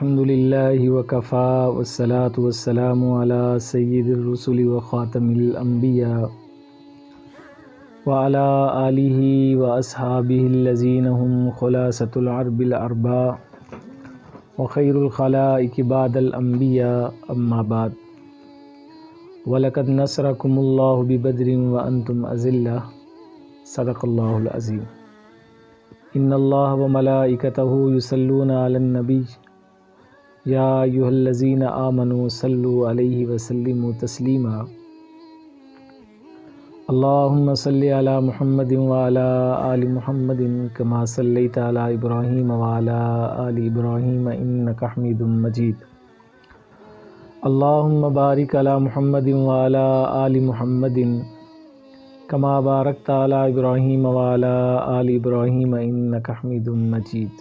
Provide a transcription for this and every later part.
الحمد للہ وکفا والصلاة والسلام علی سید الرسل وخاتم الانبیاء وعلی آلہ واصحابہ الذین هم خلاصۃ العرب الارباء وخیر الخلائق بعد الانبیاء اما بعد وَلَقَدْ نَصَرَكُمُ اللَّهُ بِبَدْرٍ وَأَنْتُمْ أَذِلَّةٌ صدق اللہ العظیم۔ ان اللہ وملائکتہ یصلون علی النبی یا ایھا الذین آمنوا صلوا علیہ وسلموا تسلیما۔ اللہم صلی علی محمد وعلی آل محمد کما صلیت علی ابراہیم وعلی آل ابراہیم انک حمید مجید۔ اللہم بارک علی محمد وعلی آل محمد کما بارکت علی ابراہیم وعلی آل ابراہیم انک حمید مجید۔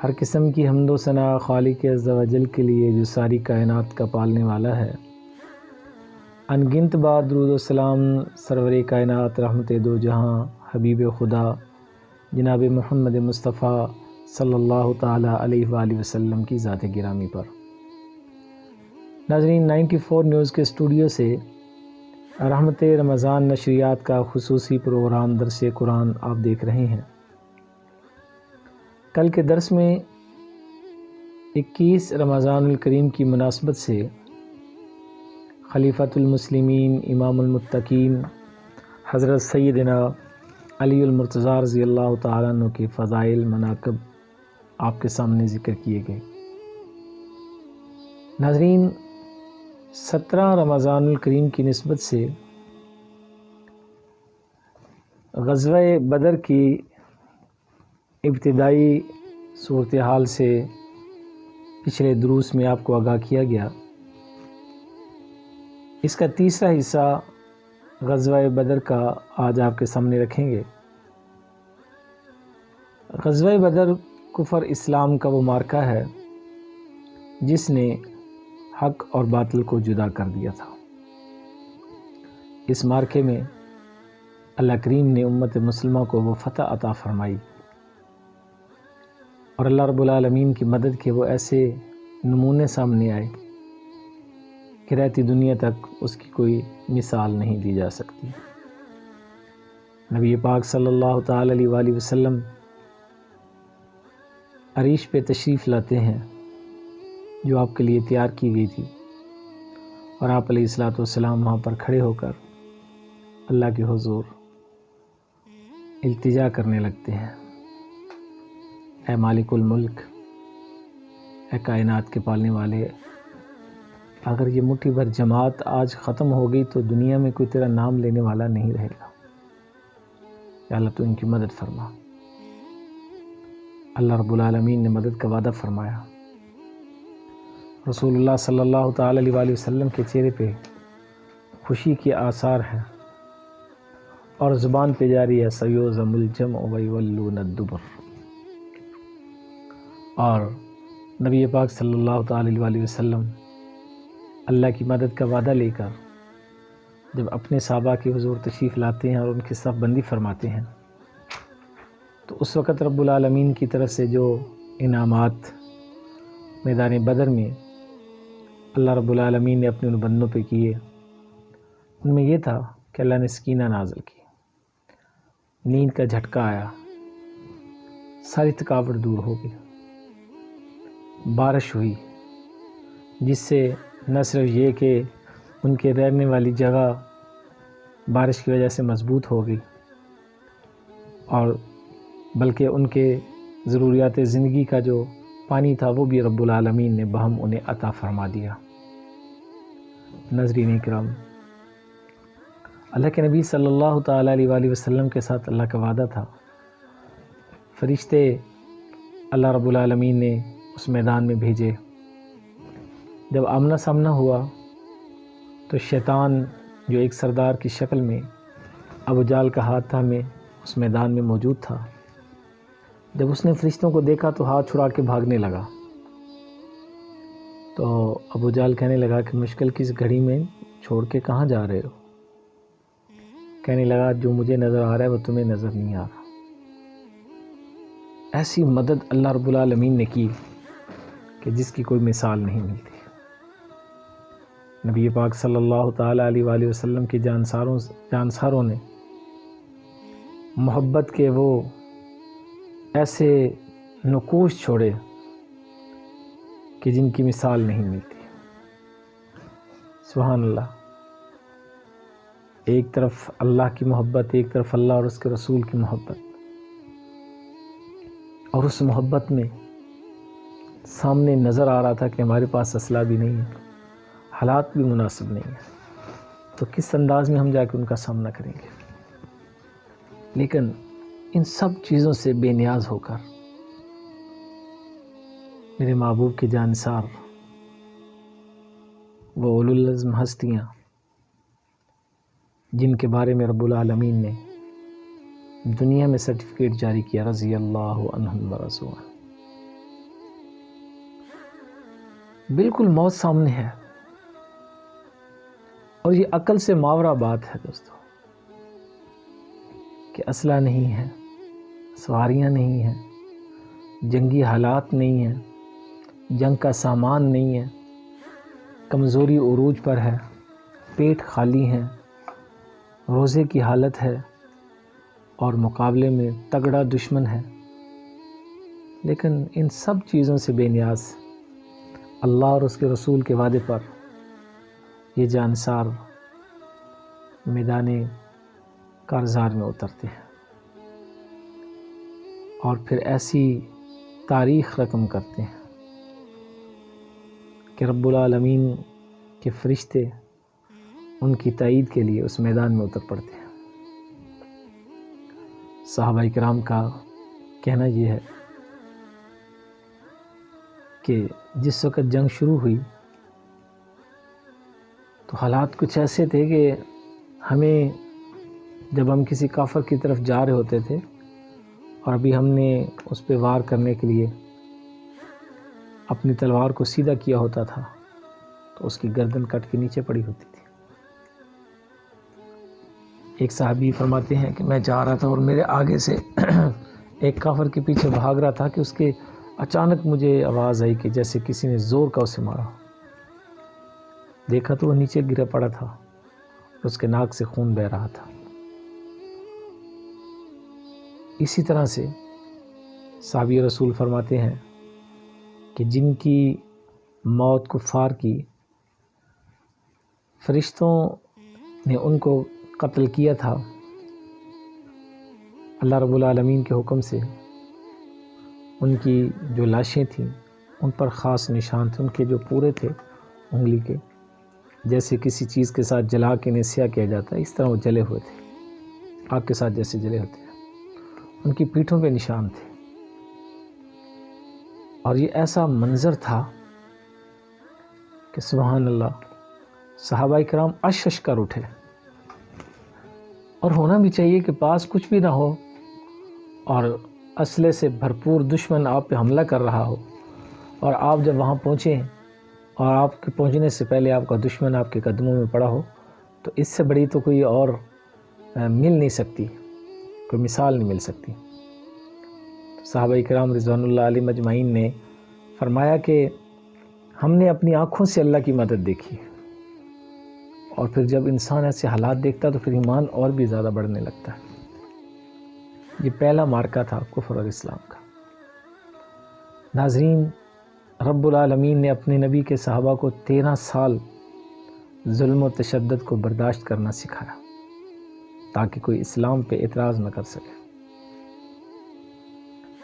ہر قسم کی حمد و ثنا خالق عز و جل کے لیے جو ساری کائنات کا پالنے والا ہے۔ ان گنت بار درود و سلام سرور کائنات رحمت دو جہاں حبیب خدا جناب محمد مصطفیٰ صلی اللہ تعالی علیہ وآلہ وسلم کی ذات گرامی پر۔ ناظرین، 94 نیوز کے اسٹوڈیو سے رحمت رمضان نشریات کا خصوصی پروگرام درس قرآن آپ دیکھ رہے ہیں۔ کل کے درس میں 21 رمضان الکریم کی مناسبت سے خلیفۃ المسلمین امام المتقین حضرت سیدنا علی المرتضیٰ رضی اللہ تعالیٰ عنہ کے فضائل مناقب آپ کے سامنے ذکر کیے گئے۔ ناظرین، 17 رمضان الکریم کی نسبت سے غزوہ بدر کی ابتدائی صورتحال سے پچھلے دروس میں آپ کو آگاہ کیا گیا۔ اس کا تیسرا حصہ غزوہ بدر کا آج آپ کے سامنے رکھیں گے۔ غزوہ بدر کفر اسلام کا وہ معرکہ ہے جس نے حق اور باطل کو جدا کر دیا تھا۔ اس معرکے میں اللہ کریم نے امت مسلمہ کو وہ فتح عطا فرمائی اور اللہ رب العالمین کی مدد کے وہ ایسے نمونے سامنے آئے کہ رہتی دنیا تک اس کی کوئی مثال نہیں دی جا سکتی۔ نبی پاک صلی اللہ تعالی علیہ وآلہ وسلم عریش پہ تشریف لاتے ہیں جو آپ کے لیے تیار کی گئی تھی، اور آپ علیہ الصلوۃ والسلام وہاں پر کھڑے ہو کر اللہ کے حضور التجا کرنے لگتے ہیں، اے مالک الملک، اے کائنات کے پالنے والے، اگر یہ مٹھی بھر جماعت آج ختم ہو گئی تو دنیا میں کوئی تیرا نام لینے والا نہیں رہے گا، یا اللہ تو ان کی مدد فرما۔ اللہ رب العالمین نے مدد کا وعدہ فرمایا۔ رسول اللہ صلی اللہ تعالی علیہ وآلہ وسلم کے چہرے پہ خوشی کے آثار ہیں اور زبان پہ جاری ہے سیہزم الجمع ویولون الدبر۔ اور نبی پاک صلی اللہ تعالی علیہ وآلہ وسلم اللہ کی مدد کا وعدہ لے کر جب اپنے صحابہ کے حضور تشریف لاتے ہیں اور ان کی صف بندی فرماتے ہیں تو اس وقت رب العالمین کی طرف سے جو انعامات میدان بدر میں اللہ رب العالمین نے اپنے ان بندوں پہ کیے، ان میں یہ تھا کہ اللہ نے سکینہ نازل کی، نیند کا جھٹکا آیا، ساری تھکاوٹ دور ہو گئی، بارش ہوئی جس سے نہ صرف یہ کہ ان کے رہنے والی جگہ بارش کی وجہ سے مضبوط ہو گئی، اور بلکہ ان کے ضروریات زندگی کا جو پانی تھا وہ بھی رب العالمین نے بہم انہیں عطا فرما دیا۔ ناظرین اکرام، اللہ کے نبی صلی اللہ تعالی علیہ وآلہ وسلم کے ساتھ اللہ کا وعدہ تھا، فرشتے اللہ رب العالمین نے اس میدان میں بھیجے۔ جب آمنا سامنا ہوا تو شیطان جو ایک سردار کی شکل میں ابو جہل کا ہاتھ تھا میں اس میدان میں موجود تھا، جب اس نے فرشتوں کو دیکھا تو ہاتھ چھڑا کے بھاگنے لگا، تو ابو جہل کہنے لگا کہ مشکل کی اس گھڑی میں چھوڑ کے کہاں جا رہے ہو؟ کہنے لگا جو مجھے نظر آ رہا ہے وہ تمہیں نظر نہیں آ رہا۔ ایسی مدد اللہ رب العالمین نے کی کہ جس کی کوئی مثال نہیں ملتی۔ نبی پاک صلی اللہ تعالیٰ علیہ وآلہ وسلم کی جانساروں نے محبت کے وہ ایسے نقوش چھوڑے کہ جن کی مثال نہیں ملتی۔ سبحان اللہ، ایک طرف اللہ کی محبت، ایک طرف اللہ اور اس کے رسول کی محبت، اور اس محبت میں سامنے نظر آ رہا تھا کہ ہمارے پاس اسلحہ بھی نہیں ہے، حالات بھی مناسب نہیں ہیں، تو کس انداز میں ہم جا کے ان کا سامنا کریں گے؟ لیکن ان سب چیزوں سے بے نیاز ہو کر میرے محبوب کے جانثار وہ اولو العزم ہستیاں جن کے بارے میں رب العالمین نے دنیا میں سرٹیفکیٹ جاری کیا، رضی اللہ عنہم ورضوا عنہ، بالکل موت سامنے ہے، اور یہ عقل سے ماورا بات ہے دوستو کہ اسلحہ نہیں ہے، سواریاں نہیں ہیں، جنگی حالات نہیں ہیں، جنگ کا سامان نہیں ہے، کمزوری عروج پر ہے، پیٹ خالی ہیں، روزے کی حالت ہے، اور مقابلے میں تگڑا دشمن ہے، لیکن ان سب چیزوں سے بے نیاز اللہ اور اس کے رسول کے وعدے پر یہ جانثار میدان کارزار میں اترتے ہیں، اور پھر ایسی تاریخ رقم کرتے ہیں کہ رب العالمین کے فرشتے ان کی تائید کے لیے اس میدان میں اتر پڑتے ہیں۔ صحابہ کرام کا کہنا یہ ہے کہ جس وقت جنگ شروع ہوئی تو حالات کچھ ایسے تھے کہ ہمیں جب ہم کسی کافر کی طرف جا رہے ہوتے تھے اور ابھی ہم نے اس پہ وار کرنے کے لیے اپنی تلوار کو سیدھا کیا ہوتا تھا تو اس کی گردن کٹ کے نیچے پڑی ہوتی تھی۔ ایک صحابی فرماتے ہیں کہ میں جا رہا تھا اور میرے آگے سے ایک کافر کے پیچھے بھاگ رہا تھا کہ اس کے اچانک مجھے آواز آئی کہ جیسے کسی نے زور کا اسے مارا، دیکھا تو وہ نیچے گرا پڑا تھا، اس کے ناک سے خون بہہ رہا تھا۔ اسی طرح سے صحابی رسول فرماتے ہیں کہ جن کی موت کفار کی فرشتوں نے ان کو قتل کیا تھا، اللہ رب العالمین کے حکم سے ان کی جو لاشیں تھیں ان پر خاص نشان تھے، ان کے جو پورے تھے انگلی کے، جیسے کسی چیز کے ساتھ جلا کے انہیں سیاہ کیا جاتا ہے، اس طرح وہ جلے ہوئے تھے، آگ کے ساتھ جیسے جلے ہوتے ہیں، ان کی پیٹھوں پہ نشان تھے، اور یہ ایسا منظر تھا کہ سبحان اللہ، صحابہ کرام اشش کر اٹھے، اور ہونا بھی چاہیے کہ پاس کچھ بھی نہ ہو اور اسلحے سے بھرپور دشمن آپ پہ حملہ کر رہا ہو، اور آپ جب وہاں پہنچیں اور آپ کے پہنچنے سے پہلے آپ کا دشمن آپ کے قدموں میں پڑا ہو، تو اس سے بڑی تو کوئی اور مل نہیں سکتی، کوئی مثال نہیں مل سکتی۔ صحابہ کرام رضوان اللہ علیہ مجمعین نے فرمایا کہ ہم نے اپنی آنکھوں سے اللہ کی مدد دیکھی، اور پھر جب انسان ایسے حالات دیکھتا تو پھر ایمان اور بھی زیادہ بڑھنے لگتا ہے۔ یہ پہلا مارکہ تھا کفر اور اسلام کا۔ ناظرین، رب العالمین نے اپنے نبی کے صحابہ کو 13 سال ظلم و تشدد کو برداشت کرنا سکھایا تاکہ کوئی اسلام پہ اعتراض نہ کر سکے۔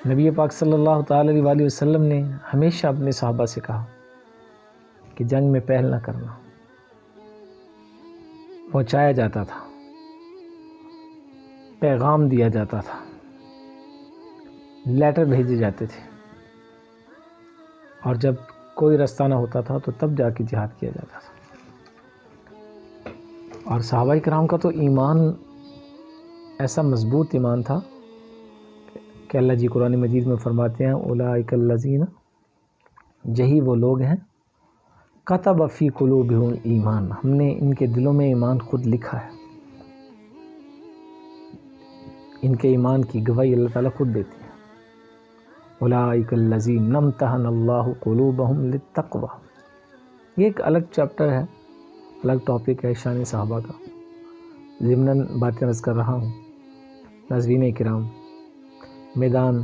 نبی پاک صلی اللہ تعالی علیہ وسلم نے ہمیشہ اپنے صحابہ سے کہا کہ جنگ میں پہل نہ کرنا، پہنچایا جاتا تھا، پیغام دیا جاتا تھا، لیٹر بھیجے جاتے تھے، اور جب کوئی رستہ نہ ہوتا تھا تو تب جا کے جہاد کیا جاتا تھا۔ اور صحابہ کرام کا تو ایمان ایسا مضبوط ایمان تھا کہ اللہ جی قرآن مجید میں فرماتے ہیں اولئک الذین، یہی وہ لوگ ہیں کتب فی قلوبہم الایمان، ہم نے ان کے دلوں میں ایمان خود لکھا ہے، ان کے ایمان کی گواہی اللہ تعالیٰ خود دیتی ہے۔ اولئک الذین امتحن اللہ قلوبہم للتقوی. یہ ایک الگ چیپٹر ہے، الگ ٹاپک ہے شان صحابہ کا. ضمناً باتیں عرض کر رہا ہوں. ناظرین کرام، میدان